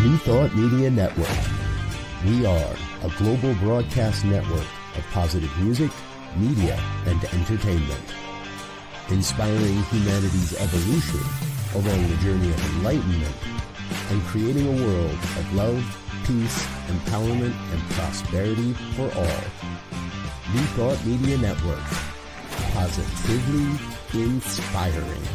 New Thought Media Network. We are a global broadcast network of positive music, media, and entertainment, inspiring humanity's evolution along the journey of enlightenment and creating a world of love, peace, empowerment, and prosperity for all. New Thought Media Network. Positively inspiring.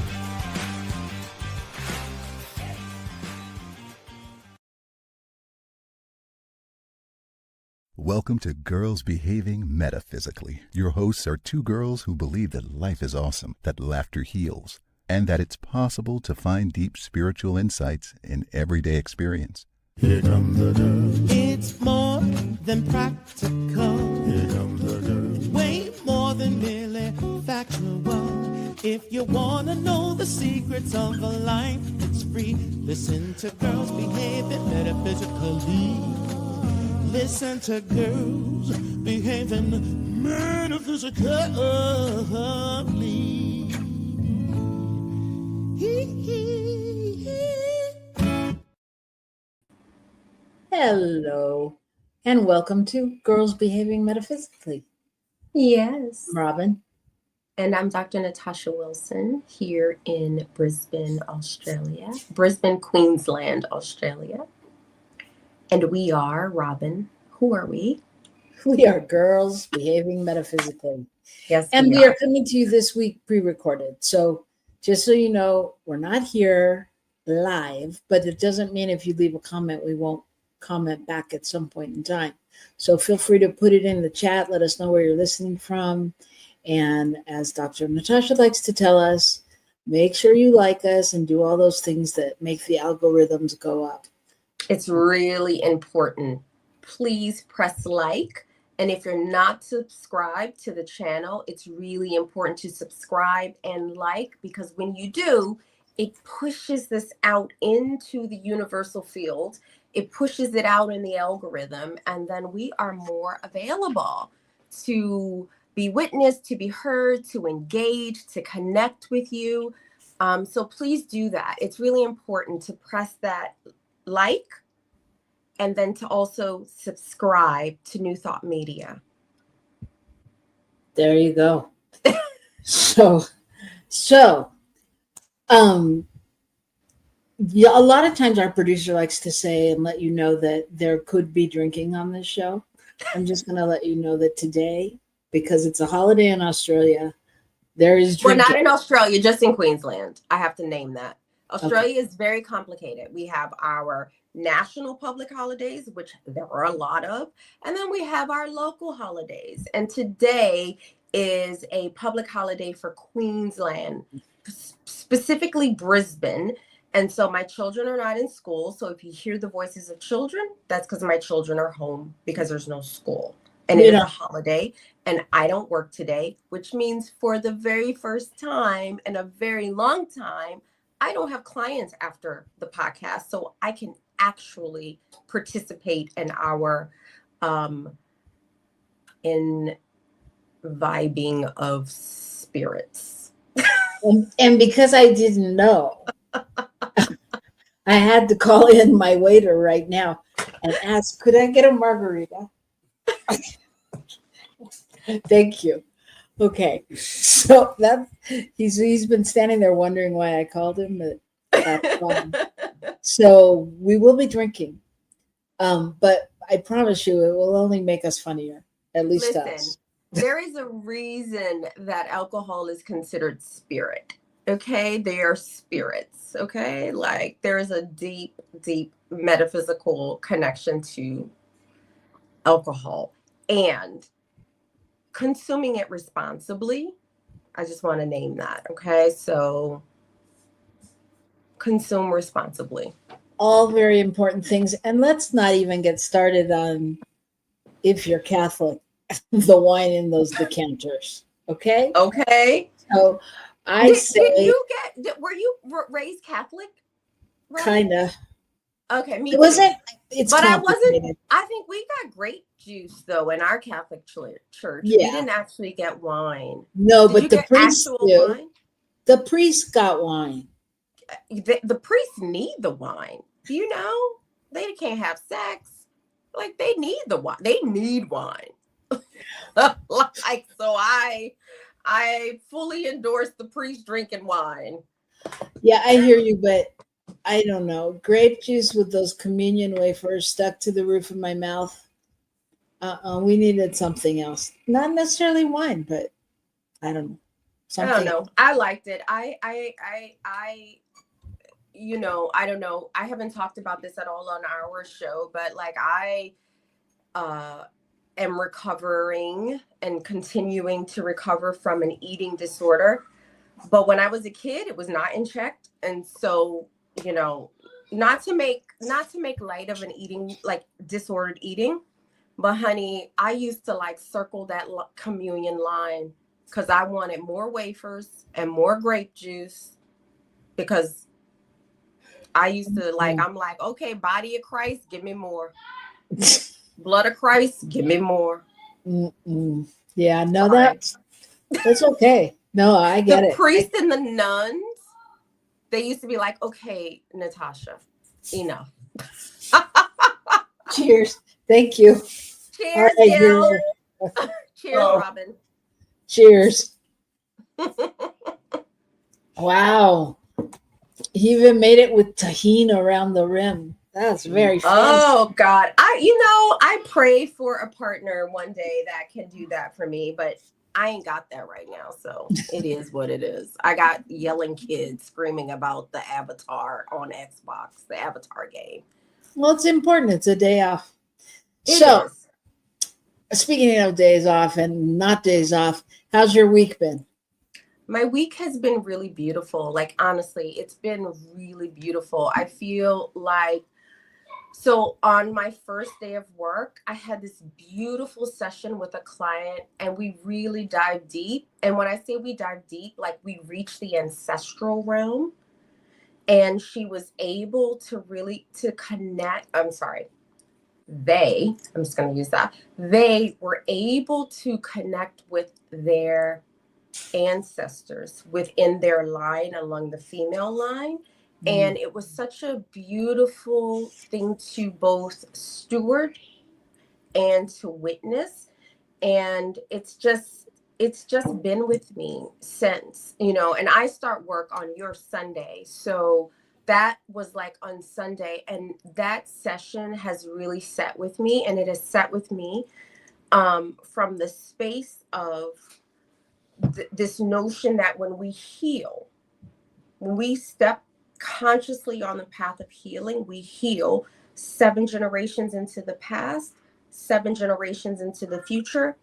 Welcome to Girls Behaving Metaphysically. Your hosts are two girls who believe that life is awesome, that laughter heals, and that it's possible to find deep spiritual insights in everyday experience. Here come the girls. It's more than practical. Here come the girls. Way more than merely factual. If you want to know the secrets of a life that's free, listen to Girls Behaving Metaphysically. Listen to Girls Behaving Metaphysically. Hello, and welcome to Girls Behaving Metaphysically. Yes. I'm Robyn. And I'm Dr. Natasha Wilson here in Brisbane, Australia. Brisbane, Queensland, Australia. And we are, Robyn, who are we? We are Girls Behaving Metaphysically. Yes. And we are coming to you this week pre-recorded. So just so you know, we're not here live, but it doesn't mean if you leave a comment, we won't comment back at some point in time. So feel free to put it in the chat. Let us know where you're listening from. And as Dr. Natasha likes to tell us, make sure you like us and do all those things that make the algorithms go up. It's really important. Please press like. And if you're not subscribed to the channel, it's really important to subscribe and like, because when you do, it pushes this out into the universal field. It pushes it out in the algorithm, and then we are more available to be witnessed, to be heard, to engage, to connect with you. So please do that. It's really important to press that like and then to also subscribe to New Thought Media. There you go. So, yeah, a lot of times our producer likes to say and let you know that there could be drinking on this show. I'm just going to let you know that today, because it's a holiday in Australia, there is drinking. We're not in Australia, just in Queensland. I have to name that. Australia is very complicated. We have our national public holidays, which there are a lot of, and then we have our local holidays. And today is a public holiday for Queensland, specifically Brisbane. And so my children are not in school. So if you hear the voices of children, that's because my children are home because there's no school. And it is a holiday, and I don't work today, which means for the very first time in a very long time, I don't have clients after the podcast, so I can actually participate in our in vibing of spirits. And because I didn't know, I had to call in my waiter right now and ask, could I get a margarita? Thank you. Okay, so that he's been standing there wondering why I called him, but that's fine. So we will be drinking, but I promise you, it will only make us funnier. At least us. There is a reason that alcohol is considered spirit. Okay, they are spirits. Okay, like there is a deep, deep metaphysical connection to alcohol, and consuming it responsibly. I just want to name that. Okay, so consume responsibly. All very important things. And let's not even get started on, if you're Catholic, the wine in those decanters. Okay. Okay. So I were you raised Catholic? Right? Kind of. Okay, me it wasn't. It's but I wasn't. I think we got grape juice though in our Catholic church. Yeah. We didn't actually get wine. No, but the priest do. The priest got wine. The priests need the wine. Do you know? They can't have sex. Like, they need the wine. They need wine. Like, so I fully endorse the priest drinking wine. Yeah, I hear you, but I don't know. Grape juice with those communion wafers stuck to the roof of my mouth. We needed something else. Not necessarily wine, but I don't know. I don't know. I liked it. I I don't know. I haven't talked about this at all on our show, but like I am recovering and continuing to recover from an eating disorder. But when I was a kid, it was not in check. And so, not to make light of an eating, like disordered eating, but honey, I used to like circle that communion line because I wanted more wafers and more grape juice, because I used to like, I'm like, okay, body of Christ, give me more. Blood of Christ, give me more. Yeah, no, that's okay. No, I get it. The priests and the nuns, they used to be like, okay, Natasha, enough. Cheers. Thank you. Cheers, Gil. Cheers, Oh. Robyn. Cheers. Wow. He even made it with tahini around the rim. That's very fancy. Oh God. I pray for a partner one day that can do that for me, but I ain't got that right now. So it is what it is. I got yelling kids screaming about the Avatar on Xbox, the Avatar game. Well, it's important. It's a day off. It So, is. Speaking of days off and not days off, how's your week been? My week has been really beautiful. Like, honestly, it's been really beautiful. I feel like, so on my first day of work, I had this beautiful session with a client and we really dive deep. And when I say we dive deep, like we reached the ancestral realm, and she was able to really connect. I'm just going to use that. They were able to connect with their ancestors within their line, along the female line. And it was such a beautiful thing to both steward and to witness. And it's just been with me since, and I start work on your Sunday. So that was like on Sunday, and that session has really sat with me, and it has sat with me from the space of this notion that when we heal, when we step consciously on the path of healing, we heal 7 generations into the past, 7 generations into the future.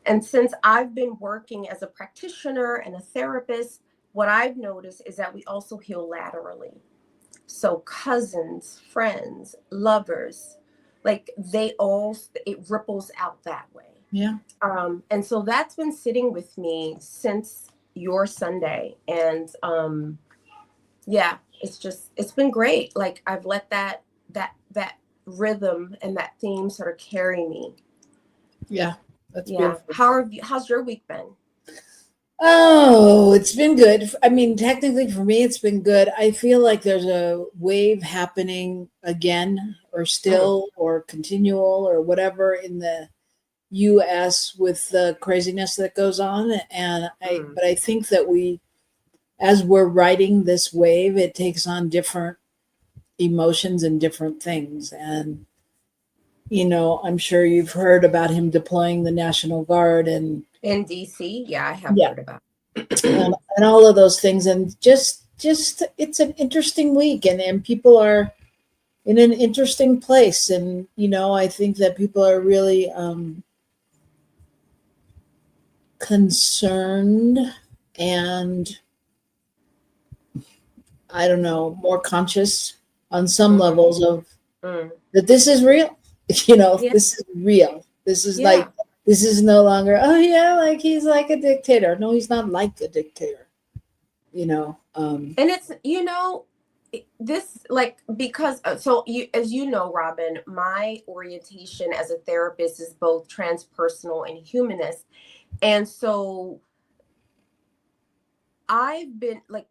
And since I've been working as a practitioner and a therapist, what I've noticed is that we also heal laterally. So cousins, friends, lovers, like it ripples out that way. Yeah. And so that's been sitting with me since your Sunday. And it's been great. Like I've let that rhythm and that theme sort of carry me. Yeah. That's beautiful. How's your week been? Oh, it's been good. I mean, technically for me, it's been good. I feel like there's a wave happening again, or still, or continual, or whatever in the US with the craziness that goes on. And but I think that as we're riding this wave, it takes on different emotions and different things. And, I'm sure you've heard about him deploying the National Guard and in DC. Yeah, I have heard about it. and all of those things. And just it's an interesting week, and people are in an interesting place. And, I think that people are really concerned and, I don't know, more conscious on some levels of that this is real. This is real. This is like, this is no longer, oh yeah, like he's like a dictator. No, he's not like a dictator. And it's, this, like, because so you, as you know, Robyn, my orientation as a therapist is both transpersonal and humanist. And so I've been like,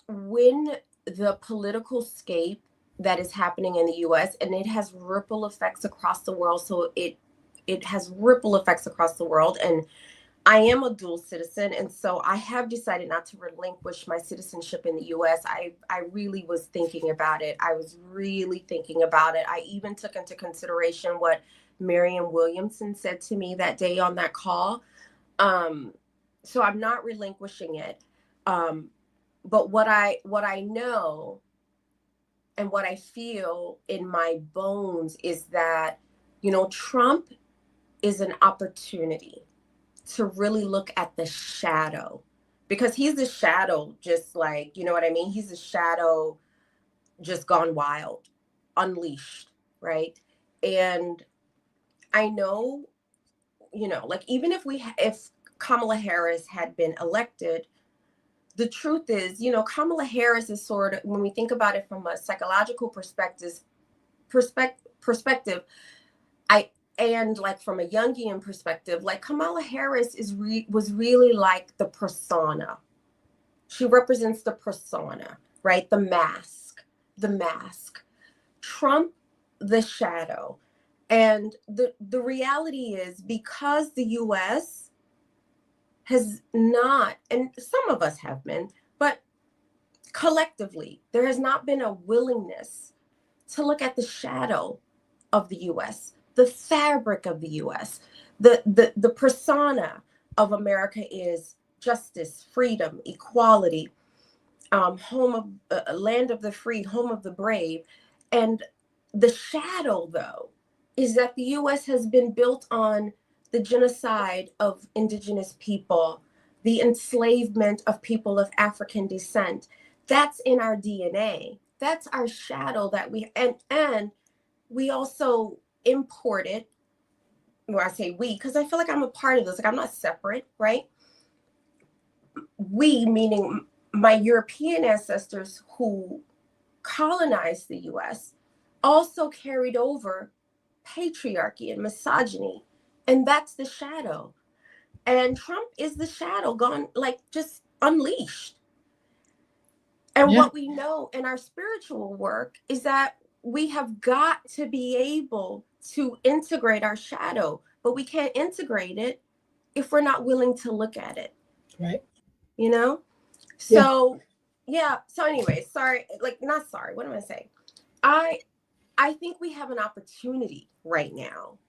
when the political scape that is happening in the US, and it has ripple effects across the world. So it has ripple effects across the world. And I am a dual citizen, and so I have decided not to relinquish my citizenship in the US. I really was thinking about it. I was really thinking about it. I even took into consideration what Marianne Williamson said to me that day on that call. So I'm not relinquishing it. But what I know and what I feel in my bones is that, Trump is an opportunity to really look at the shadow, because he's the shadow, just like, you know what I mean? He's the shadow just gone wild, unleashed, right? And I know, like, even if Kamala Harris had been elected, the truth is, Kamala Harris is sort of, when we think about it from a psychological perspective, and like from a Jungian perspective, like Kamala Harris was really like the persona. She represents the persona, right? The mask. Trump, the shadow. And the reality is, because the US has not, and some of us have been, but collectively, there has not been a willingness to look at the shadow of the US, the fabric of the US. The persona of America is justice, freedom, equality, home of land of the free, home of the brave. And the shadow, though, is that the US has been built on the genocide of indigenous people, the enslavement of people of African descent. That's in our DNA. That's our shadow that and we also imported, or I say we, because I feel like I'm a part of this, like I'm not separate, right? We, meaning my European ancestors who colonized the US, also carried over patriarchy and misogyny. And that's the shadow. And Trump is the shadow gone, like just unleashed. And what we know in our spiritual work is that we have got to be able to integrate our shadow, but we can't integrate it if we're not willing to look at it. Right. So, So anyway, not sorry. What am I saying? I think we have an opportunity right now.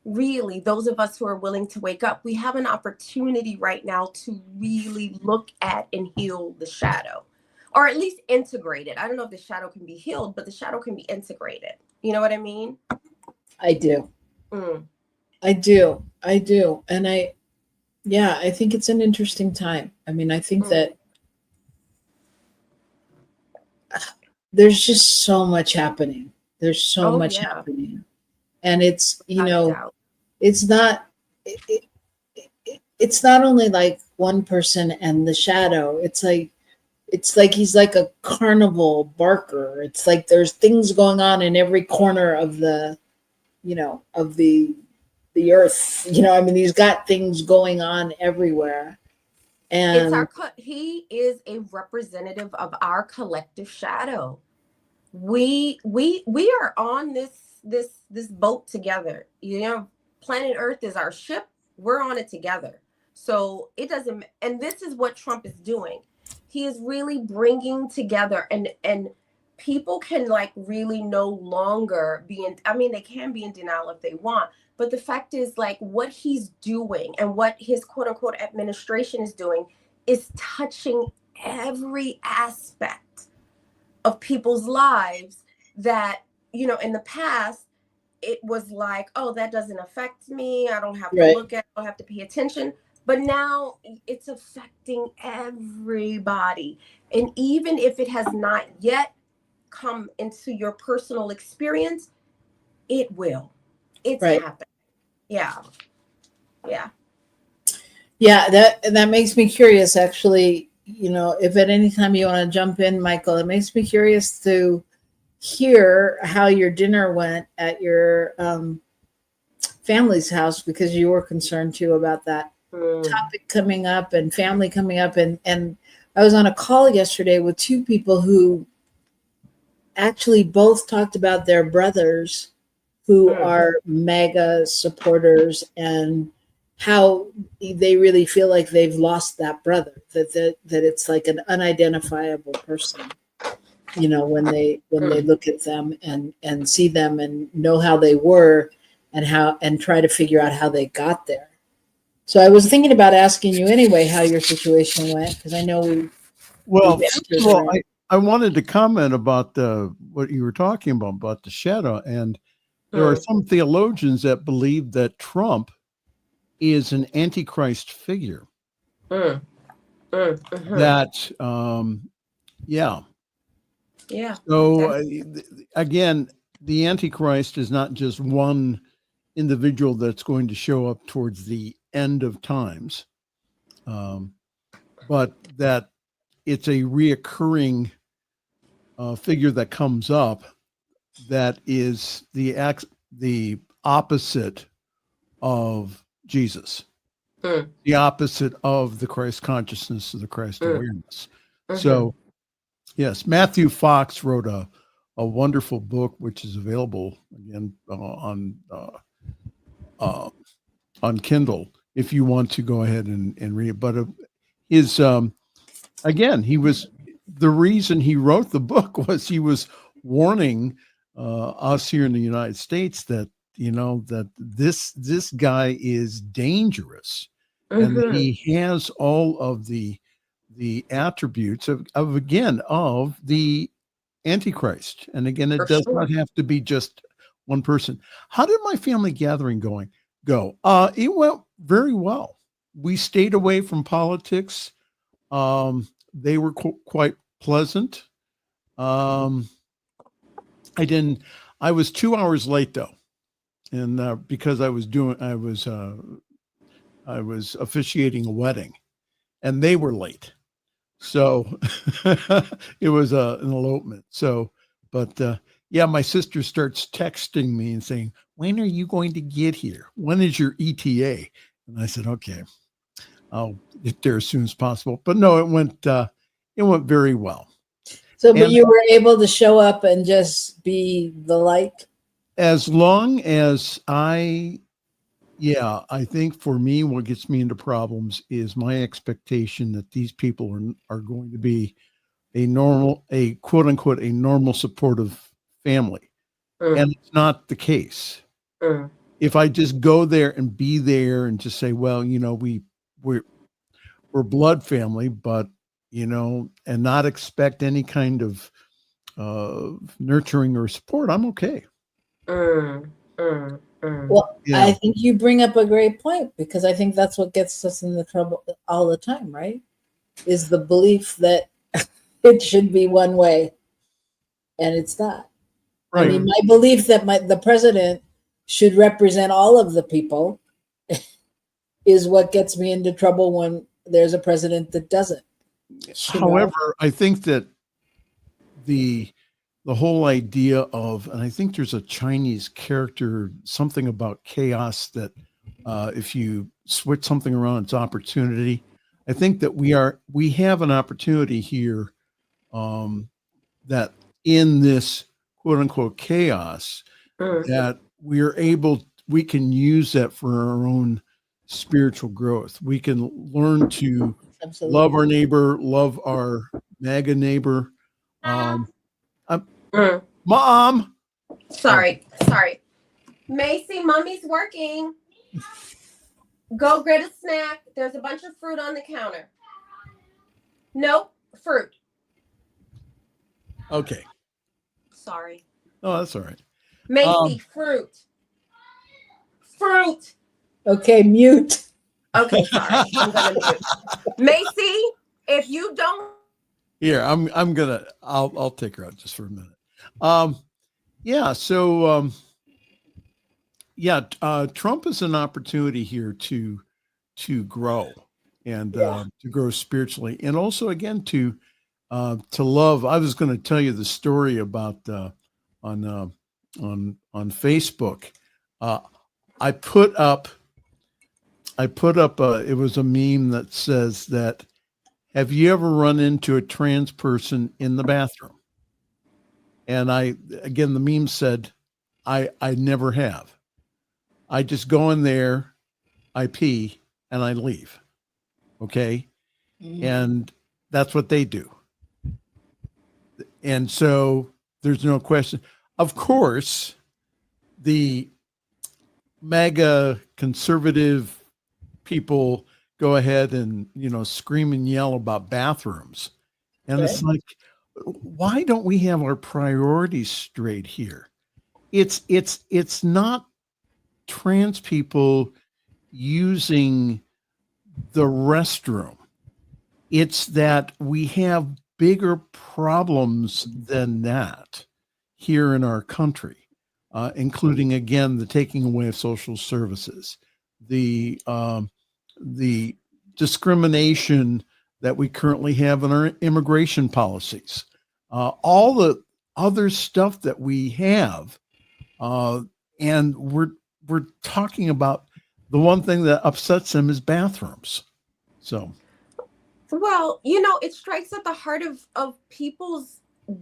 Really, those of us who are willing to wake up, we have an opportunity right now to really look at and heal the shadow, or at least integrate it. I don't know if the shadow can be healed, but the shadow can be integrated. You know what I mean? I do. I do. And I think it's an interesting time. I mean, I think that there's just so much happening. There's so much happening. And it's, it's not only like one person and the shadow. It's like he's like a carnival barker. It's like there's things going on in every corner of the, of the earth. He's got things going on everywhere. And he is a representative of our collective shadow. We are on this boat together. Planet Earth is our ship. We're on it together. So it doesn't, and this is what Trump is doing. He is really bringing together, and people can like really no longer be in, they can be in denial if they want, but the fact is, like, what he's doing and what his quote unquote administration is doing is touching every aspect of people's lives that, in the past, it was like, oh, that doesn't affect me. I don't have to look at it. I don't have to pay attention. But now it's affecting everybody. And even if it has not yet come into your personal experience, it will. It's happening. Yeah. That makes me curious, actually. If at any time you want to jump in, Michael, it makes me curious to hear how your dinner went at your family's house, because you were concerned too about that topic coming up and family coming up. And I was on a call yesterday with two people who actually both talked about their brothers who are MAGA supporters and how they really feel like they've lost that brother, that it's like an unidentifiable person, you know, when they look at them and see them and know how they were and try to figure out how they got there. So I was thinking about asking you anyway how your situation went, because I know first of all, I wanted to comment about what you were talking about the shadow. And there are some theologians that believe that Trump is an antichrist figure. That, yeah. So again, the antichrist is not just one individual that's going to show up towards the end of times, but that it's a reoccurring figure that comes up that is the opposite of Jesus, the opposite of the Christ consciousness, of the Christ awareness. So, yes, Matthew Fox wrote a wonderful book, which is available again on Kindle if you want to go ahead and read it. But again, the reason he wrote the book was he was warning us here in the United States that, you know, that this guy is dangerous, and that he has all of the attributes of the Antichrist. And again, it does not have to be just one person. How did my family gathering go? It went very well. We stayed away from politics. They were quite pleasant. I was 2 hours late though. And because I was officiating a wedding and they were late. So it was an elopement. So, but yeah, my sister starts texting me and saying, when are you going to get here? When is your ETA? And I said, okay, I'll get there as soon as possible. But no, it went very well. So, but you were able to show up and just be the light? As long as I think for me, what gets me into problems is my expectation that these people are going to be a quote unquote, a normal supportive family. And it's not the case. If I just go there and be there and just say, well, you know, we're blood family, but, you know, and not expect any kind of nurturing or support, I'm okay. Well, yeah. I think you bring up a great point, because I think that's what gets us in the trouble all the time, right? Is the belief that it should be one way, and it's not. Right. I mean, my belief that the president should represent all of the people is what gets me into trouble when there's a president that doesn't. However, I think that the whole idea of, and I think there's a Chinese character, something about chaos, that if you switch something around, it's opportunity. I think that we have an opportunity here that in this quote unquote chaos, that we can use that for our own spiritual growth. We can learn to love our neighbor, love our MAGA neighbor. Mom. Sorry. Macy, mommy's working. Go get a snack. There's a bunch of fruit on the counter. Nope, fruit. Okay. Sorry. Oh, that's all right. Macy, fruit. Okay, mute. Okay, sorry. I'm gonna mute. Macy, if you don't. Here, I'll take her out just for a minute. Trump is an opportunity here to grow and to grow spiritually, and also again to love. I was going to tell you the story about on Facebook. I put up it was a meme that says that, have you ever run into a trans person in the bathroom? And again, the meme said, I never have. I just go in there, I pee, and I leave. Okay. And that's what they do. And so there's no question. Of course, the MAGA conservative people go ahead and, scream and yell about bathrooms. And It's like, why don't we have our priorities straight here? It's not trans people using the restroom. It's that we have bigger problems than that here in our country, including, again, the taking away of social services, the discrimination that we currently have in our immigration policies, all the other stuff that we have. And we're talking about the one thing that upsets them is bathrooms. So, well, it strikes at the heart of people's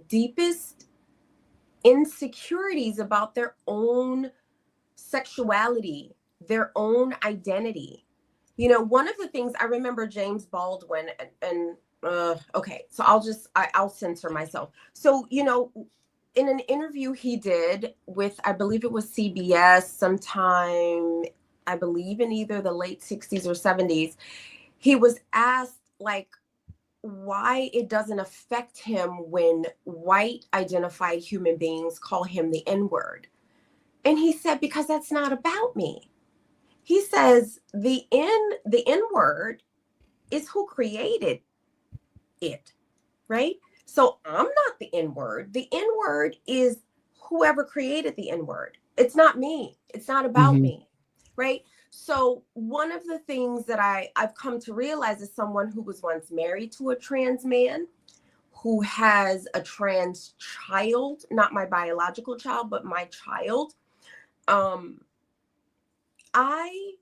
deepest insecurities about their own sexuality, their own identity. One of the things I remember James Baldwin and okay, so I'll censor myself. So, in an interview he did with, I believe it was CBS sometime, I believe in either the late 60s or 70s, he was asked why it doesn't affect him when white identified human beings call him the N-word. And he said, because that's not about me. He says the N-word is who created it, right? So I'm not the N-word. The N-word is whoever created the N-word. It's not me. It's not about me, right? So one of the things that I've come to realize as someone who was once married to a trans man, who has a trans child, not my biological child, but my child, I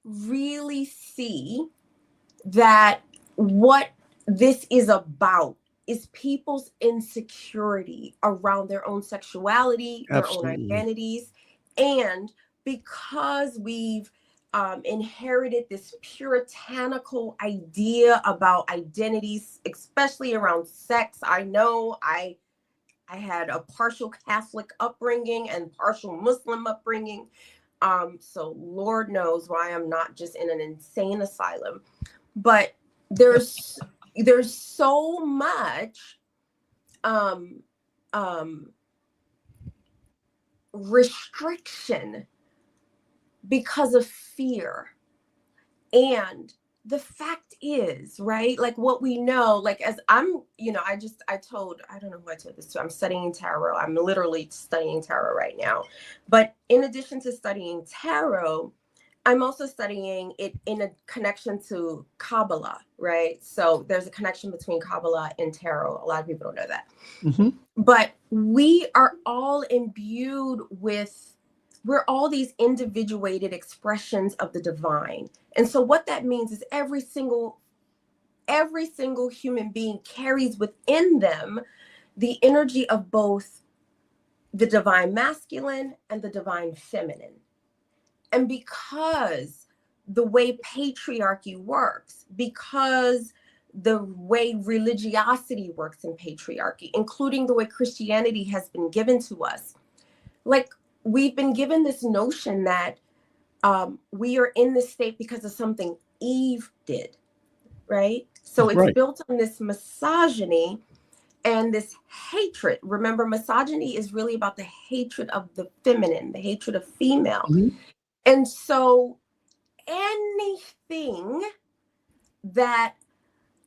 really see that what this is about is people's insecurity around their own sexuality, Absolutely. Their own identities. And because we've inherited this puritanical idea about identities, especially around sex. I know I had a partial Catholic upbringing and partial Muslim upbringing. So Lord knows why I'm not just in an insane asylum. But there's so much restriction because of fear. And the fact is, right, what we know, as I'm, I don't know who I told this to, I'm studying tarot. I'm literally studying tarot right now. But in addition to studying tarot, I'm also studying it in a connection to Kabbalah, right? So there's a connection between Kabbalah and tarot. A lot of people don't know that. But we are all imbued with, we're all these individuated expressions of the divine. And so what that means is every single human being carries within them the energy of both the divine masculine and the divine feminine. And because the way patriarchy works, because the way religiosity works in patriarchy, including the way Christianity has been given to us, we've been given this notion that we are in this state because of something Eve did, right? So it's built on this misogyny and this hatred. Remember, misogyny is really about the hatred of the feminine, the hatred of female. And so anything that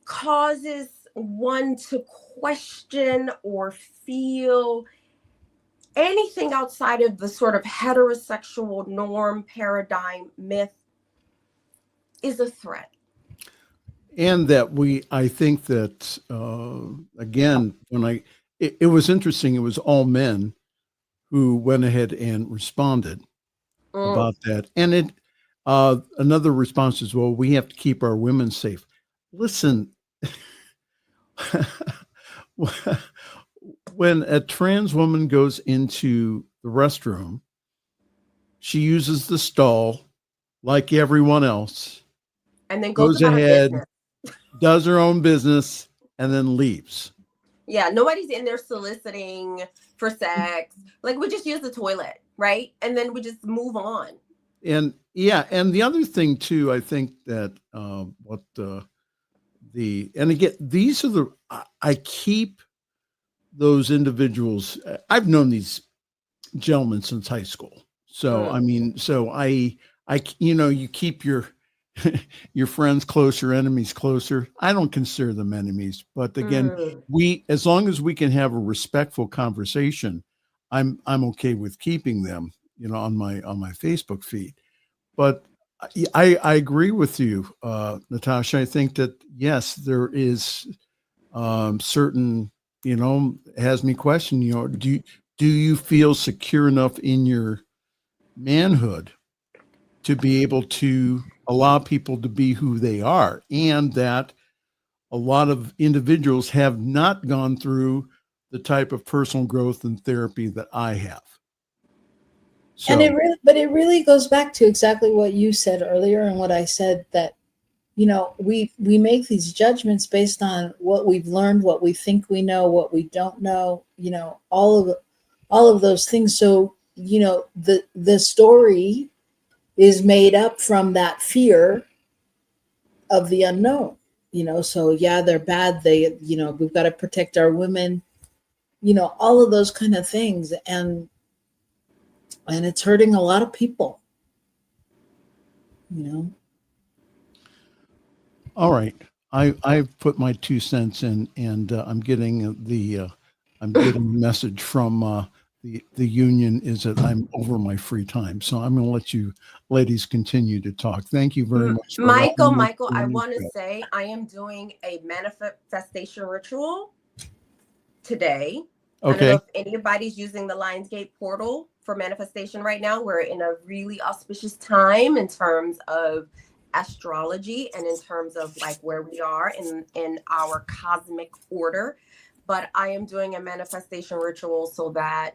causes one to question or feel anything outside of the sort of heterosexual norm, paradigm, myth is a threat. And that I think that, again, it was interesting, it was all men who went ahead and responded about that. And another response is, well, we have to keep our women safe. Listen, when a trans woman goes into the restroom, she uses the stall like everyone else, And then goes about her ahead, business. does her own business, and then leaves. Yeah, nobody's in there soliciting for sex. Like, we just use the toilet, right? And then we just move on. And and the other thing too, I think that and again, these are I keep those individuals. I've known these gentlemen since high school. So, I mean, so I, you keep your friends closer, enemies closer. I don't consider them enemies, but again, as long as we can have a respectful conversation, I'm okay with keeping them, on my Facebook feed. But I agree with you, Natasha. I think that yes, there is certain, has me question, do you feel secure enough in your manhood to be able to allow people to be who they are, and that a lot of individuals have not gone through the type of personal growth and therapy that I have. So, and it really goes back to exactly what you said earlier and what I said, that we make these judgments based on what we've learned, what we think we know, what we don't know, all of those things. So the story is made up from that fear of the unknown, so yeah, they're bad. They, we've got to protect our women, all of those kind of things. And it's hurting a lot of people, All right. I've put my 2 cents in, and I'm getting the message from the union is that I'm over my free time. So I'm going to let you ladies continue to talk. Thank you very much. Michael, I want to say I am doing a manifestation ritual today. Okay. I don't know if anybody's using the Lionsgate portal for manifestation right now. We're in a really auspicious time in terms of astrology and in terms of like where we are in our cosmic order. But I am doing a manifestation ritual so that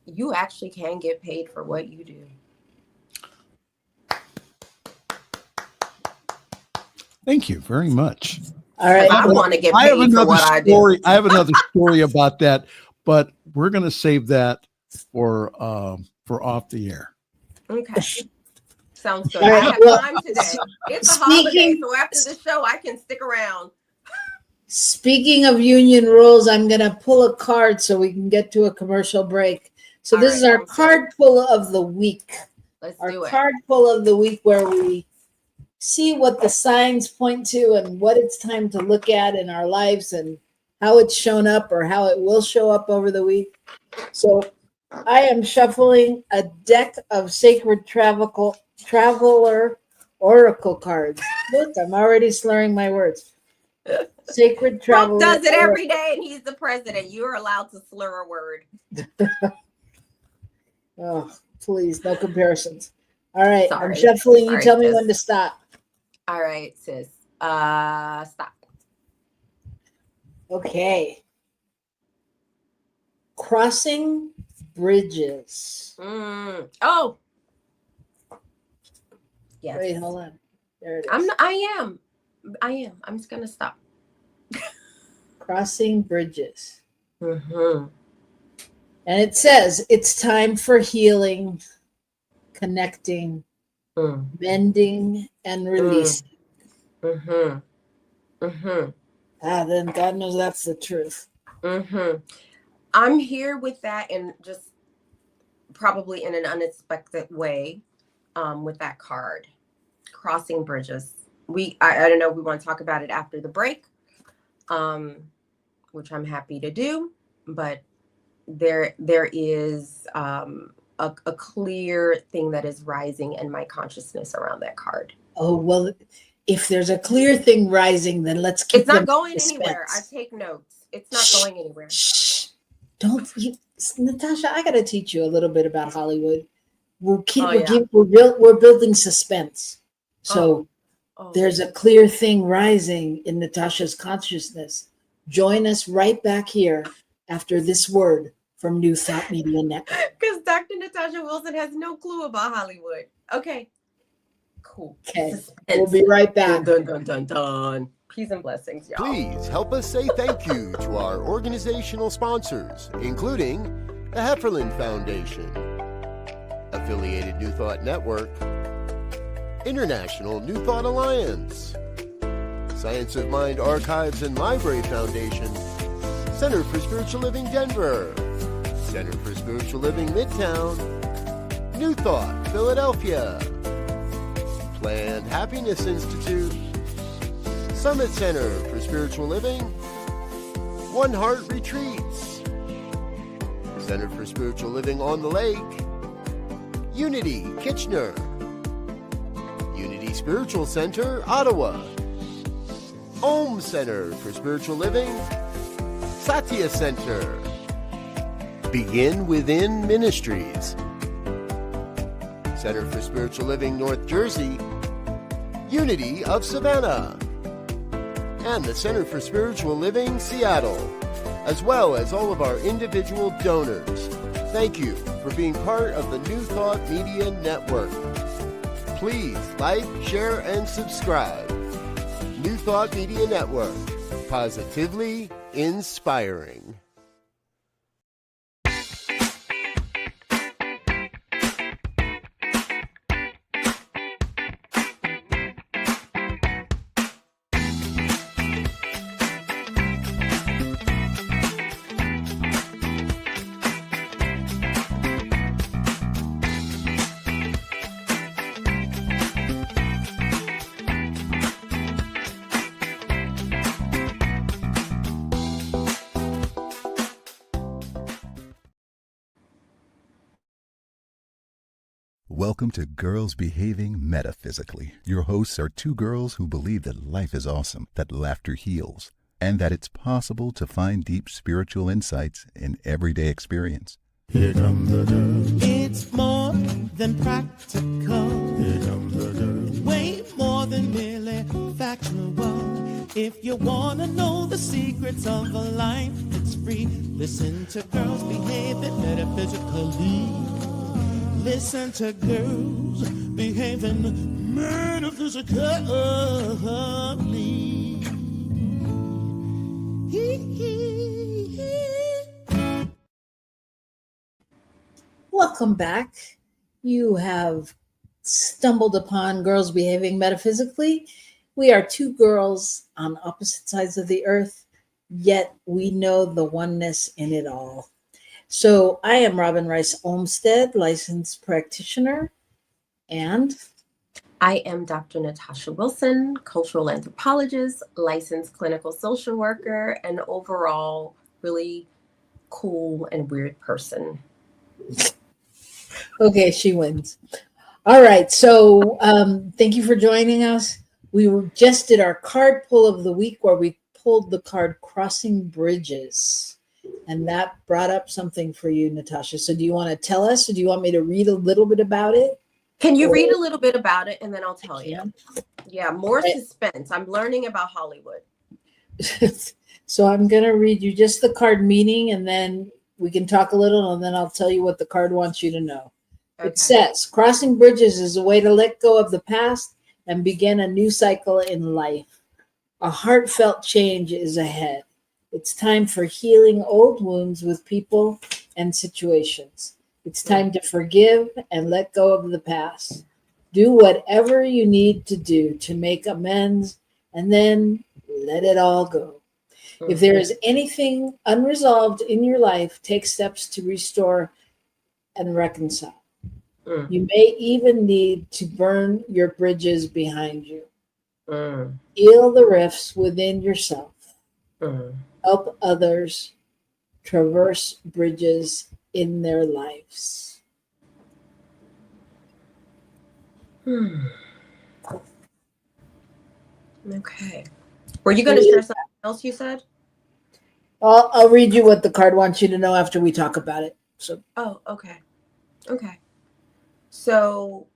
you actually can get paid for what you do. Thank you very much. All right. I want to get paid for what I do. I have another story about that, but we're going to save that for off the air. Okay. Sounds good. I have time today. It's a holiday, so after the show, I can stick around. Speaking of union rules, I'm going to pull a card so we can get to a commercial break. So this is our card pull of the week. Let's do it. Our card pull of the week, where we see what the signs point to and what it's time to look at in our lives and how it's shown up or how it will show up over the week. So I am shuffling a deck of Sacred Traveler Oracle cards. Look, I'm already slurring my words. Sacred Traveler. Trump does it every day, and he's the president. You are allowed to slur a word. Oh, please, no comparisons. All right, Sorry. I'm shuffling. You tell me sis. when to stop. All right, sis. Stop. Okay. Crossing bridges. Oh. Yes. Wait, hold on. There it is. I am. I'm just gonna stop. Crossing bridges. Mm-hmm. And it says it's time for healing, connecting, mending, and releasing. Then God knows that's the truth. I'm here with that, and just probably in an unexpected way, with that card, crossing bridges. I don't know if we want to talk about it after the break, which I'm happy to do, but there is a clear thing that is rising in my consciousness around that card. Oh, well, if there's a clear thing rising, then let's keep It's not going anywhere. I take notes. It's not going anywhere. Shh. Natasha, I got to teach you a little bit about Hollywood. We're building suspense. So there's a clear thing rising in Natasha's consciousness. Join us right back here after this word from New Thought Media Network. Because Dr. Natasha Wilson has no clue about Hollywood. Okay. Cool. Okay. Suspense. We'll be right back. Dun, dun, dun, dun, dun. Peace and blessings, y'all. Please help us say thank you to our organizational sponsors, including the Hefferland Foundation, Affiliated New Thought Network, International New Thought Alliance, Science of Mind Archives and Library Foundation, Center for Spiritual Living Denver, Center for Spiritual Living Midtown, New Thought Philadelphia, Planned Happiness Institute, Summit Center for Spiritual Living, One Heart Retreats, Center for Spiritual Living on the Lake, Unity Kitchener, Unity Spiritual Center Ottawa, Om Center for Spiritual Living, Satya Center, Begin Within Ministries, Center for Spiritual Living North Jersey, Unity of Savannah, and the Center for Spiritual Living Seattle, as well as all of our individual donors. Thank you for being part of the New Thought Media Network. Please like, share, and subscribe. New Thought Media Network, positively inspiring. Welcome to Girls Behaving Metaphysically. Your hosts are two girls who believe that life is awesome, that laughter heals, and that it's possible to find deep spiritual insights in everyday experience. Here come the girls. It's more than practical. Here come the girls. Way more than merely factual. If you want to know the secrets of a life that's free, listen to Girls Behaving Metaphysically. Listen to Girls Behaving Metaphysically. Welcome back. You have stumbled upon Girls Behaving Metaphysically. We are two girls on opposite sides of the earth, yet we know the oneness in it all. So I am Robyn Rice Olmsted, licensed practitioner, and I am Dr. Natasha Wilson, cultural anthropologist, licensed clinical social worker, and overall really cool and weird person. okay, she wins. All right, so thank you for joining us. We just did our card pull of the week where we pulled the card Crossing Bridges. And that brought up something for you, Natasha. So do you want to tell us, or do you want me to read a little bit about it? Can you read a little bit about it and then I'll tell you? Yeah, more Right. suspense. I'm learning about Hollywood. So I'm going to read you just the card meaning, and then we can talk a little, and then I'll tell you what the card wants you to know. Okay. It says, crossing bridges is a way to let go of the past and begin a new cycle in life. A heartfelt change is ahead. It's time for healing old wounds with people and situations. It's time to forgive and let go of the past. Do whatever you need to do to make amends, and then let it all go. If there is anything unresolved in your life, take steps to restore and reconcile. You may even need to burn your bridges behind you. Heal the rifts within yourself. Help others traverse bridges in their lives. Okay. Were you going to share something else you said? I'll read you what the card wants you to know after we talk about it. So. Oh, okay. Okay. So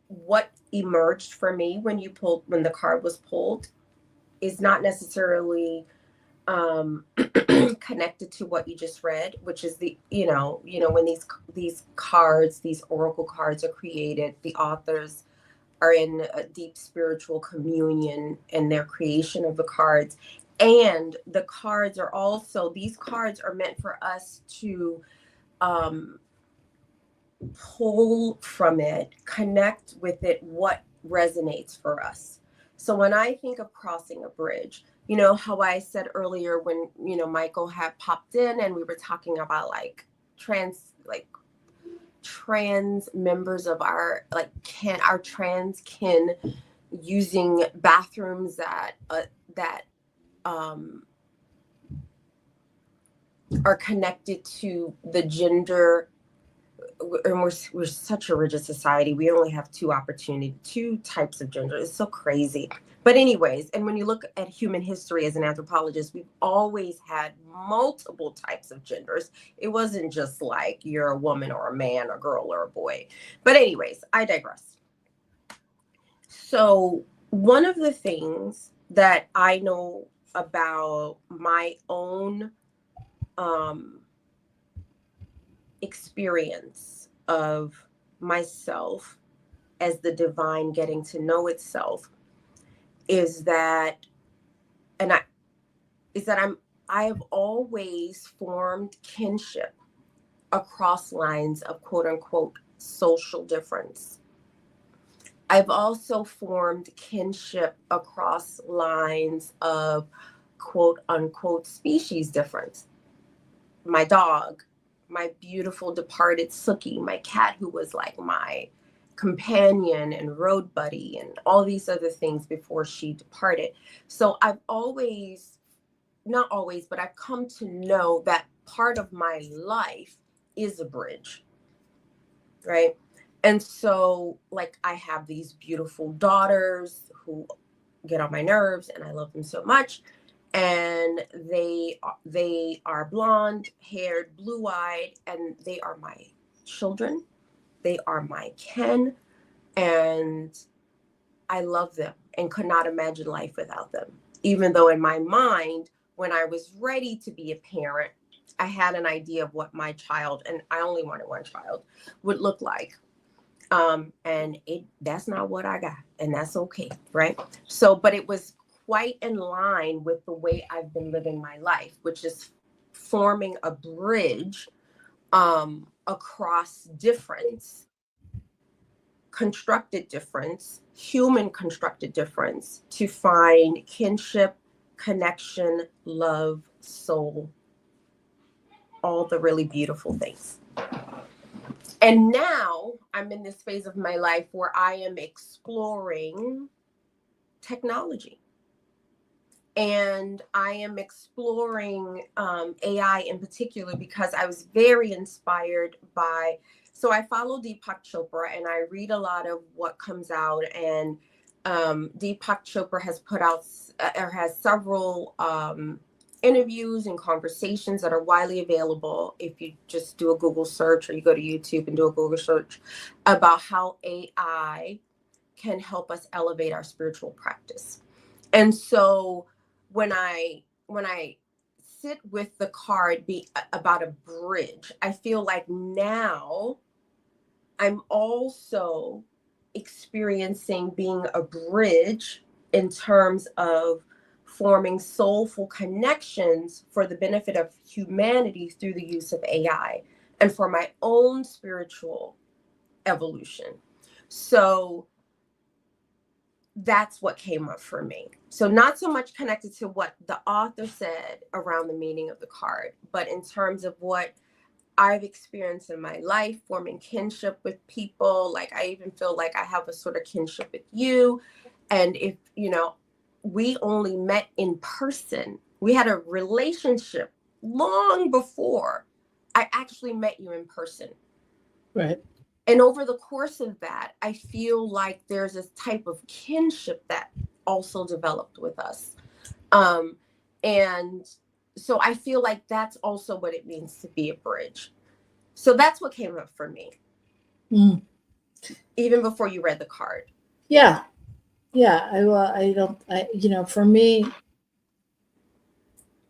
what emerged for me when the card was pulled is not necessarily connected to what you just read, which is the, when these cards, these oracle cards are created, the authors are in a deep spiritual communion in their creation of the cards. And the cards are also, these cards are meant for us to pull from it, connect with it, what resonates for us. So when I think of crossing a bridge, you know how I said earlier when, Michael had popped in and we were talking about trans members of our trans kin using bathrooms that are connected to the gender. And we're such a rigid society. We only have two types of gender. It's so crazy. But anyways, and when you look at human history as an anthropologist, we've always had multiple types of genders. It wasn't just like you're a woman or a man, a girl or a boy. But anyways, I digress. So one of the things that I know about my own experience of myself as the divine getting to know itself is that I have always formed kinship across lines of quote unquote social difference. I've also formed kinship across lines of quote unquote species difference. My dog, my beautiful departed Sookie, my cat who was like my companion and road buddy and all these other things before she departed. So I've not always, but I've come to know that part of my life is a bridge, right? And so I have these beautiful daughters who get on my nerves and I love them so much. And they are blonde haired, blue eyed, and they are my children. They are my kin, and I love them and could not imagine life without them. Even though in my mind, when I was ready to be a parent, I had an idea of what my child, and I only wanted one child, would look like. And that's not what I got, and that's okay, right? So, but it was quite in line with the way I've been living my life, which is forming a bridge across difference, constructed difference, human constructed difference, to find kinship, connection, love, soul, all the really beautiful things. And now I'm in this phase of my life where I am exploring technology. And I am exploring AI in particular because I was very inspired by, so I follow Deepak Chopra and I read a lot of what comes out, and Deepak Chopra has put out or has several interviews and conversations that are widely available if you just do a Google search or you go to YouTube and do a Google search about how AI can help us elevate our spiritual practice. And so when I sit with the card about a bridge, I feel like now I'm also experiencing being a bridge in terms of forming soulful connections for the benefit of humanity through the use of AI and for my own spiritual evolution. So that's what came up for me. So not so much connected to what the author said around the meaning of the card, but in terms of what I've experienced in my life, forming kinship with people. Like I even feel like I have a sort of kinship with you. And if, we only met in person, we had a relationship long before I actually met you in person. Right. And over the course of that, I feel like there's this type of kinship that also developed with us. And so I feel like that's also what it means to be a bridge. So that's what came up for me. Even before you read the card. Yeah. For me,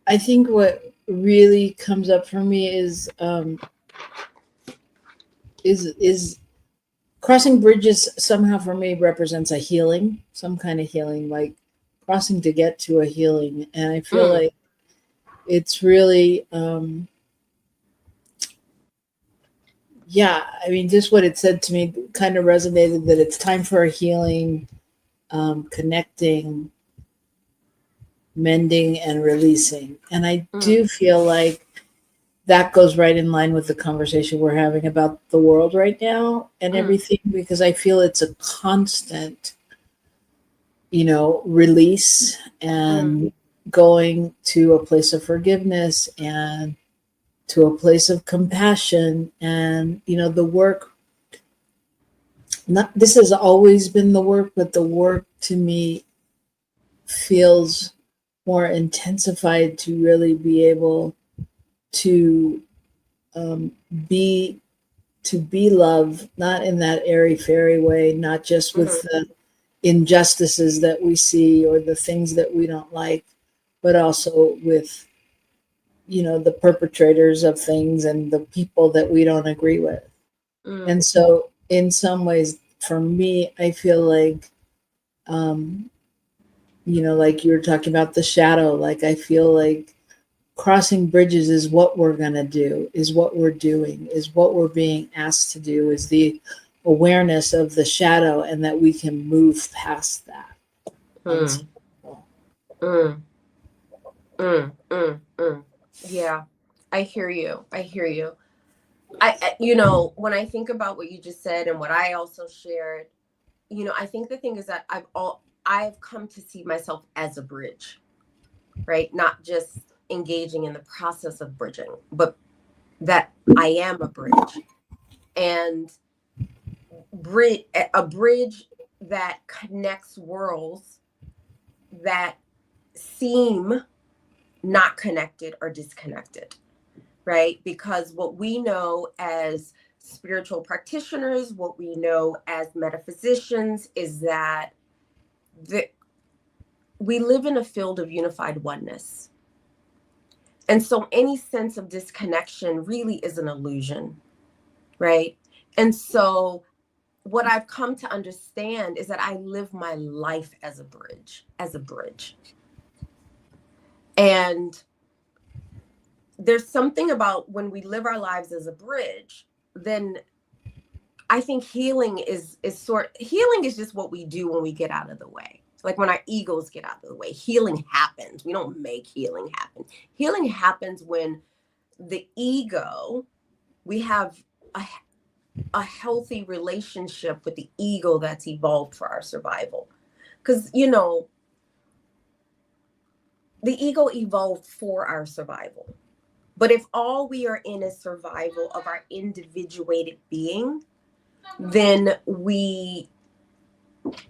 I think what really comes up for me is crossing bridges somehow for me represents a healing, some kind of healing, like crossing to get to a healing. And I feel like it's really, yeah, I mean, just what it said to me kind of resonated, that it's time for a healing, connecting, mending, and releasing. And I do feel like that goes right in line with the conversation we're having about the world right now and everything, because I feel it's a constant, release and going to a place of forgiveness and to a place of compassion. And, the work, this has always been the work, but the work to me feels more intensified to really be able to be love, not in that airy fairy way, not just with the injustices that we see or the things that we don't like, but also with the perpetrators of things and the people that we don't agree with. And so in some ways, for me, I feel like like you were talking about the shadow, like I feel like crossing bridges is what we're going to do, is what we're doing, is what we're being asked to do, is the awareness of the shadow, and that we can move past that. Yeah, I hear you. I when I think about what you just said and what I also shared, I think the thing is that I've come to see myself as a bridge, right? Not just engaging in the process of bridging, but that I am a bridge, and a bridge that connects worlds that seem not connected or disconnected, right? Because what we know as spiritual practitioners, what we know as metaphysicians, is that we live in a field of unified oneness. And so any sense of disconnection really is an illusion, right? And so what I've come to understand is that I live my life as a bridge. And there's something about when we live our lives as a bridge, then I think healing is just what we do when we get out of the way. Like when our egos get out of the way, healing happens. We don't make healing happen. Healing happens when the ego, we have a healthy relationship with the ego that's evolved for our survival. Because, the ego evolved for our survival. But if all we are in is survival of our individuated being, then we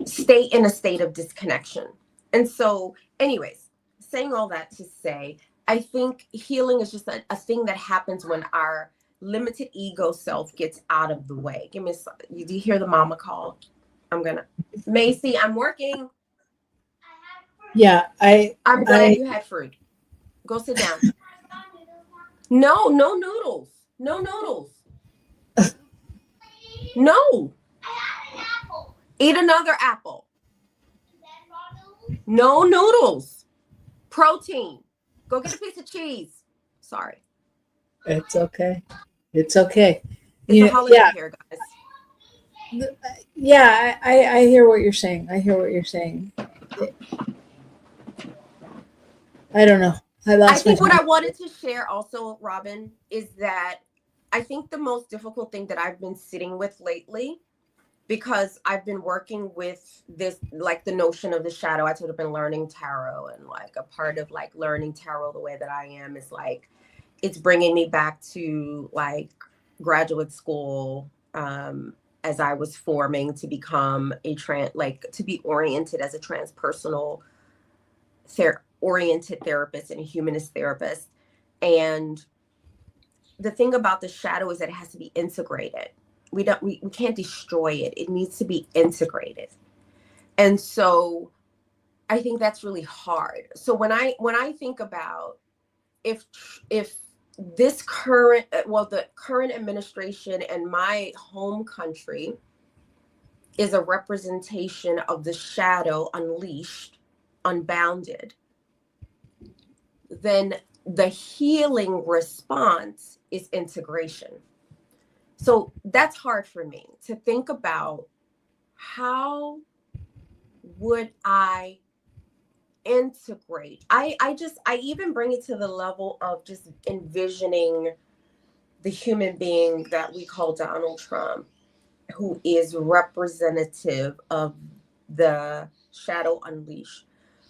stay in a state of disconnection. And so, anyways, saying all that to say, I think healing is just a thing that happens when our limited ego self gets out of the way. Do you hear the mama call? Macy, I'm working. Yeah, I'm glad you had fruit. Go sit down. No noodles. No noodles. No. Eat another apple. No noodles. Protein. Go get a piece of cheese. Sorry. It's okay. It's okay. It's a holiday here, guys. Yeah, I hear what you're saying. I don't know. I think what I wanted to share also, Robyn, is that I think the most difficult thing that I've been sitting with lately, because I've been working with this, like the notion of the shadow. I've sort of been learning tarot, and like a part of like learning tarot the way that I am is like, it's bringing me back to like graduate school, as I was forming to become to be oriented as a transpersonal oriented therapist and a humanist therapist. And the thing about the shadow is that it has to be integrated. We can't destroy it. It needs to be integrated. And so I think that's really hard. So when I think about if this current, well, the current administration and my home country is a representation of the shadow unleashed, unbounded, then the healing response is integration. So that's hard for me to think about. How would I integrate? I even bring it to the level of just envisioning the human being that we call Donald Trump, who is representative of the shadow unleashed.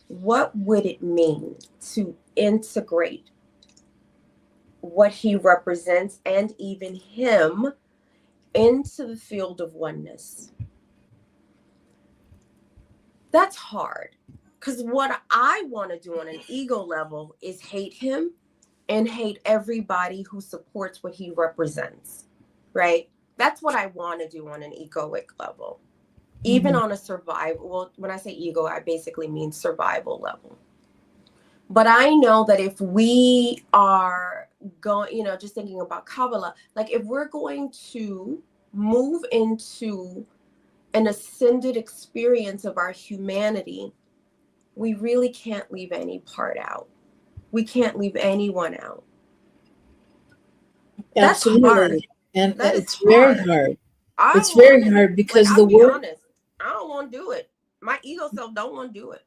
What would it mean to integrate what he represents and even him into the field of oneness? That's hard, because what I want to do on an ego level is hate him and hate everybody who supports what he represents, right? That's what I want to do on an egoic level. Even on a survival, well, when I say ego, I basically mean survival level. But I know that if we are going, just thinking about Kabbalah, like if we're going to move into an ascended experience of our humanity, we really can't leave any part out. We can't leave anyone out. Absolutely. That's hard. And That it's is very hard. hard. It's very hard because I'll the be work. honest, I don't want to do it. My ego self don't want to do it.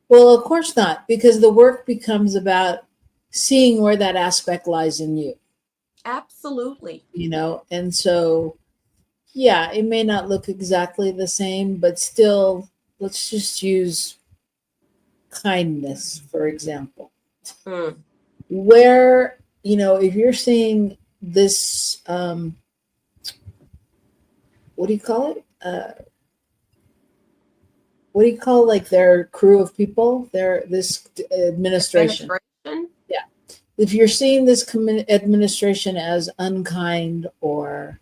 Well, of course not, because the work becomes about seeing where that aspect lies in you. Absolutely. And so, yeah, it may not look exactly the same, but still, let's just use kindness, for example. Where, if you're seeing this, what do you call it? What do you call like their crew of people? This administration. Yeah. If you're seeing this administration as unkind or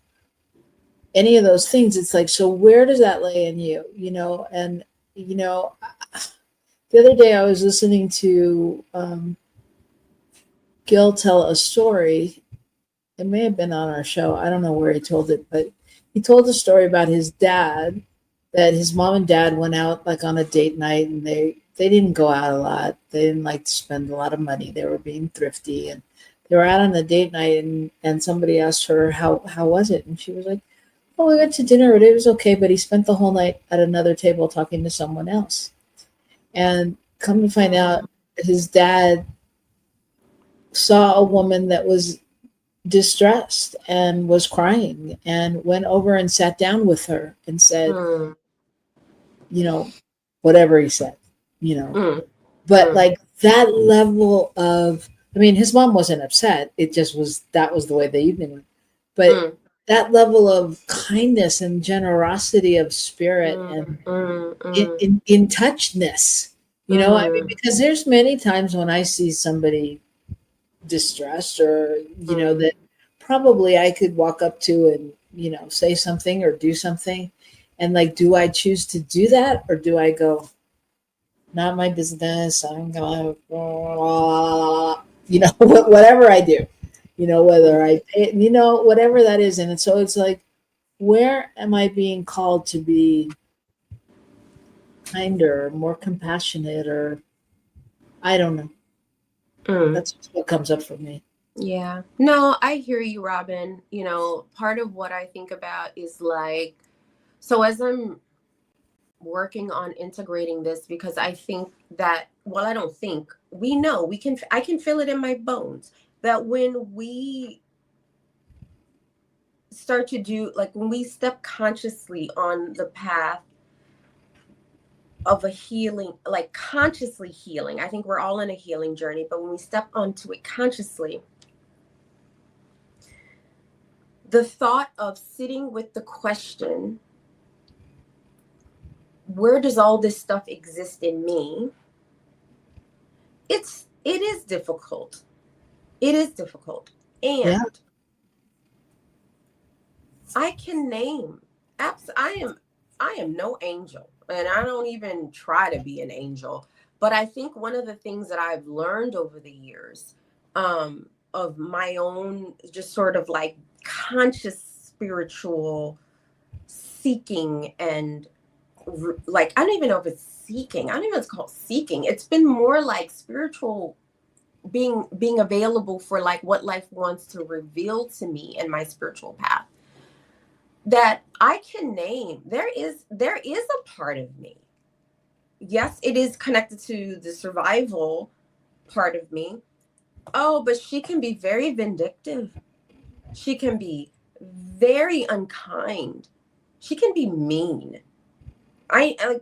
any of those things, it's like, so where does that lay in you? And the other day I was listening to Gil tell a story. It may have been on our show. I don't know where he told it, but he told a story about his dad, that his mom and dad went out like on a date night, and they didn't go out a lot. They didn't like to spend a lot of money. They were being thrifty, and they were out on a date night, and somebody asked her, how was it? And she was like, oh, we went to dinner, but it was okay. But he spent the whole night at another table talking to someone else. And come to find out, his dad saw a woman that was distressed and was crying and went over and sat down with her and said, whatever he said, but like that level of, his mom wasn't upset. It just was, that was the way the evening went. But that level of kindness and generosity of spirit and in touchness, because there's many times when I see somebody distressed or, that probably I could walk up to and, say something or do something. And like, do I choose to do that? Or do I go, not my business, I'm gonna, whatever I do, whether I pay, whatever that is. And so it's like, where am I being called to be kinder, more compassionate, or I don't know. That's what comes up for me. Yeah. No, I hear you, Robyn. Part of what I think about is like, so as I'm working on integrating this, because I think that, well, I don't think, we know, I can feel it in my bones that when we start to do, like when we step consciously on the path of a healing, like consciously healing, I think we're all in a healing journey, but when we step onto it consciously, the thought of sitting with the question, where does all this stuff exist in me? It is difficult. It is difficult. And I can name, I am no angel, and I don't even try to be an angel. But I think one of the things that I've learned over the years of my own, just sort of like conscious spiritual seeking, and like, I don't even know if it's seeking. I don't even know if it's called seeking. It's been more like spiritual being available for like what life wants to reveal to me in my spiritual path, that I can name. There is a part of me. Yes, it is connected to the survival part of me. Oh, but she can be very vindictive. She can be very unkind. She can be mean. And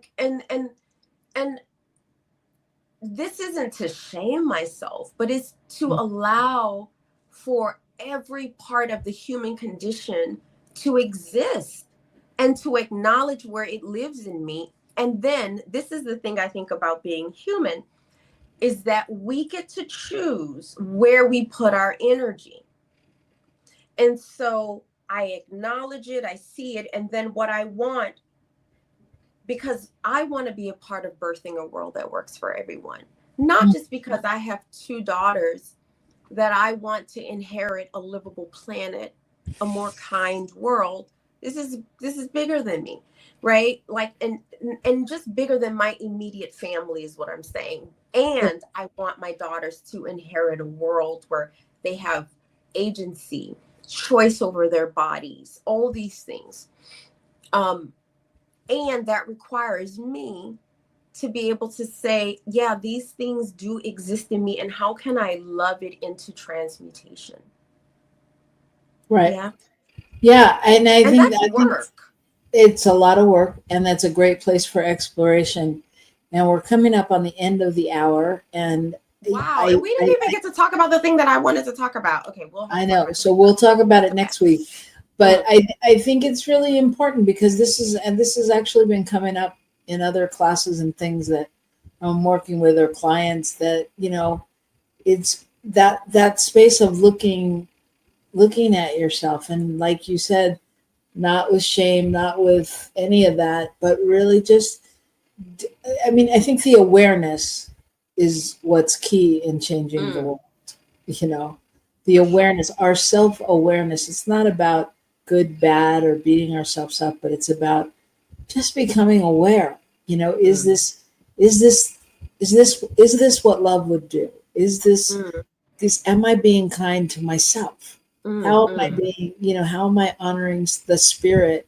this isn't to shame myself, but it's to allow for every part of the human condition to exist and to acknowledge where it lives in me. And then this is the thing I think about being human, is that we get to choose where we put our energy. And so I acknowledge it, I see it, and then what I want, because I want to be a part of birthing a world that works for everyone. Not just because I have 2 daughters that I want to inherit a livable planet, a more kind world. This is bigger than me, right? Like, and just bigger than my immediate family is what I'm saying. And I want my daughters to inherit a world where they have agency, choice over their bodies, all these things. And that requires me to be able to say, yeah, these things do exist in me, and how can I love it into transmutation? Right. Yeah. Yeah. And I think work. It's a lot of work, and that's a great place for exploration. And we're coming up on the end of the hour, and wow, and we didn't even get to talk about the thing that I wanted to talk about. Okay, well, I know, so we'll talk about it next week. But I think it's really important, because this has actually been coming up in other classes and things that I'm working with, or clients, that, it's that space of looking at yourself, and like you said, not with shame, not with any of that, but really just, I think the awareness is what's key in changing the world. The awareness, our self-awareness. It's not about good, bad, or beating ourselves up, but it's about just becoming aware. Is this what love would do? Is this am I being kind to myself? How am I being, how am I honoring the spirit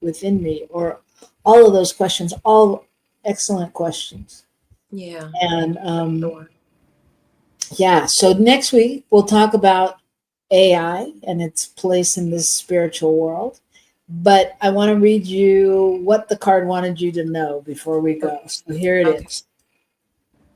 within me? Or all of those questions, all excellent questions. Yeah. And so next week we'll talk about AI and its place in this spiritual world. But I want to read you what the card wanted you to know before we go. So here it is.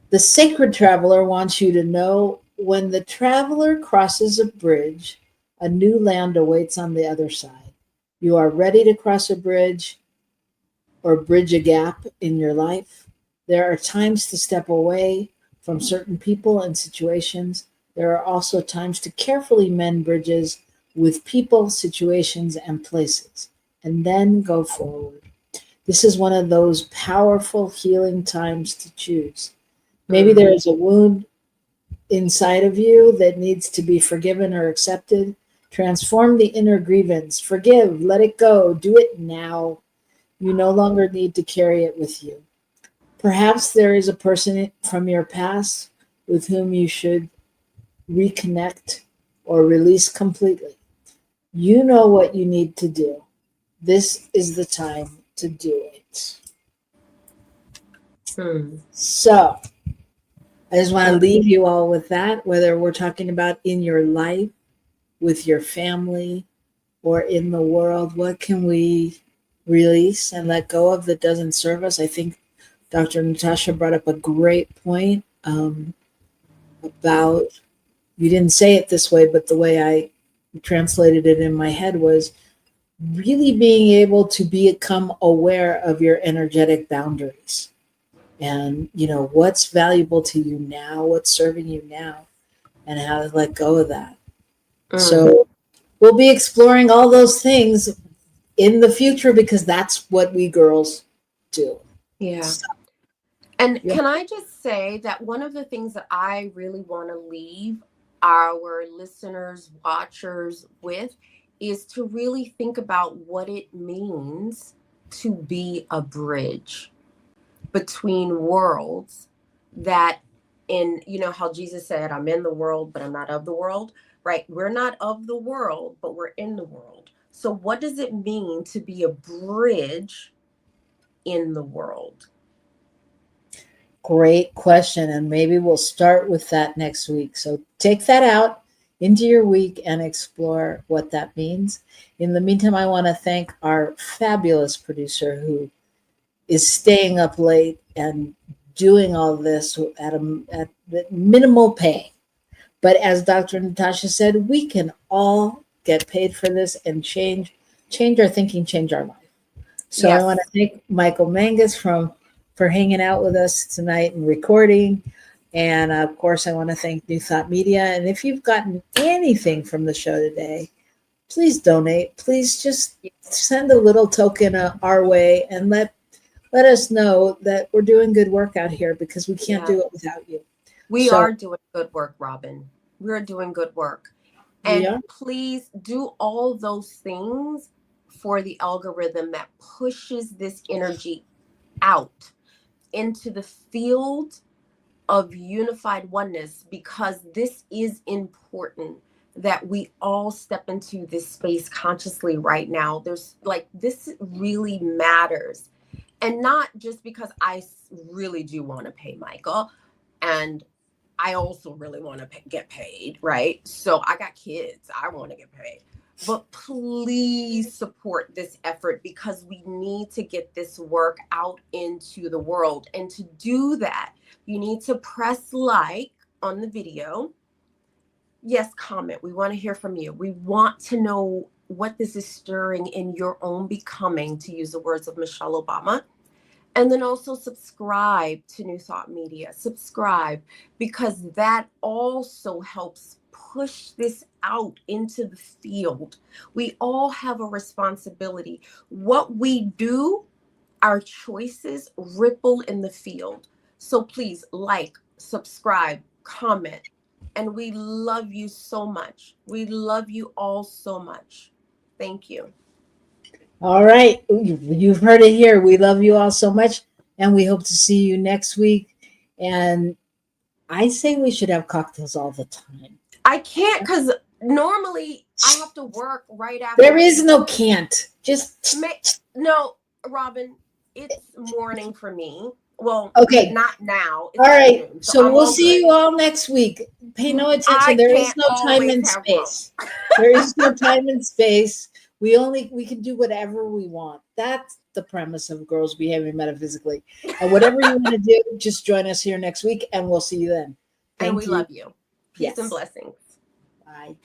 The sacred traveler wants you to know, when the traveler crosses a bridge, a new land awaits on the other side. You are ready to cross a bridge or bridge a gap in your life. There are times to step away from certain people and situations. There are also times to carefully mend bridges with people, situations, and places, and then go forward. This is one of those powerful healing times to choose. Maybe there is a wound inside of you that needs to be forgiven or accepted. Transform the inner grievance. Forgive, let it go. Do it now. You no longer need to carry it with you. Perhaps there is a person from your past with whom you should reconnect or release completely. You know what you need to do. This is the time to do it. So I just want to leave you all with that, whether we're talking about in your life, with your family, or in the world. What can we release and let go of that doesn't serve us? I think Dr. Natasha brought up a great point about, you didn't say it this way, but the way I translated it in my head was really being able to become aware of your energetic boundaries. And, what's valuable to you now, what's serving you now, and how to let go of that. So we'll be exploring all those things in the future, because that's what we girls do. Yeah. And can I just say that one of the things that I really want to leave our listeners, watchers with is to really think about what it means to be a bridge between worlds that you know how Jesus said, I'm in the world, but I'm not of the world, right? We're not of the world, but we're in the world. So what does it mean to be a bridge in the world? Great question. And maybe we'll start with that next week. So take that out into your week and explore what that means. In the meantime, I want to thank our fabulous producer who is staying up late and doing all this at minimal pay. But as Dr. Natasha said, we can all get paid for this and change our thinking, change our life. So Yes. I want to thank Michael Mangus for hanging out with us tonight and recording. And of course, I want to thank New Thought Media. And if you've gotten anything from the show today, please donate. Please just send a little token our way and let us know that we're doing good work out here, because we can't do it without you. We are doing good work, Robyn. We're doing good work. And please do all those things for the algorithm that pushes this energy out into the field of unified oneness, because this is important that we all step into this space consciously right now. There's this really matters. And not just because I really do want to pay Michael, and I also really want to get paid, right? So I got kids, I want to get paid. But please support this effort, because we need to get this work out into the world. And to do that, you need to press like on the video. Yes, comment. We want to hear from you. We want to know what this is stirring in your own becoming, to use the words of Michelle Obama. And then also subscribe to New Thought Media. Subscribe, because that also helps push this out into the field. We all have a responsibility. What we do, our choices ripple in the field. So please like, subscribe, comment. And we love you so much. We love you all so much. Thank you. All right. You've heard it here. We love you all so much, and we hope to see you next week. And I say we should have cocktails all the time. I can't, because normally I have to work right after. There is no can't. No, Robyn, it's morning for me. Well, okay. Not now. All right. So we'll see you all next week. Pay no attention. There is no time and space. There is no time and space. We can do whatever we want. That's the premise of Girls Behaving Metaphysically. And whatever you want to do, just join us here next week, and we'll see you then. And we love you. Peace and blessings. Bye.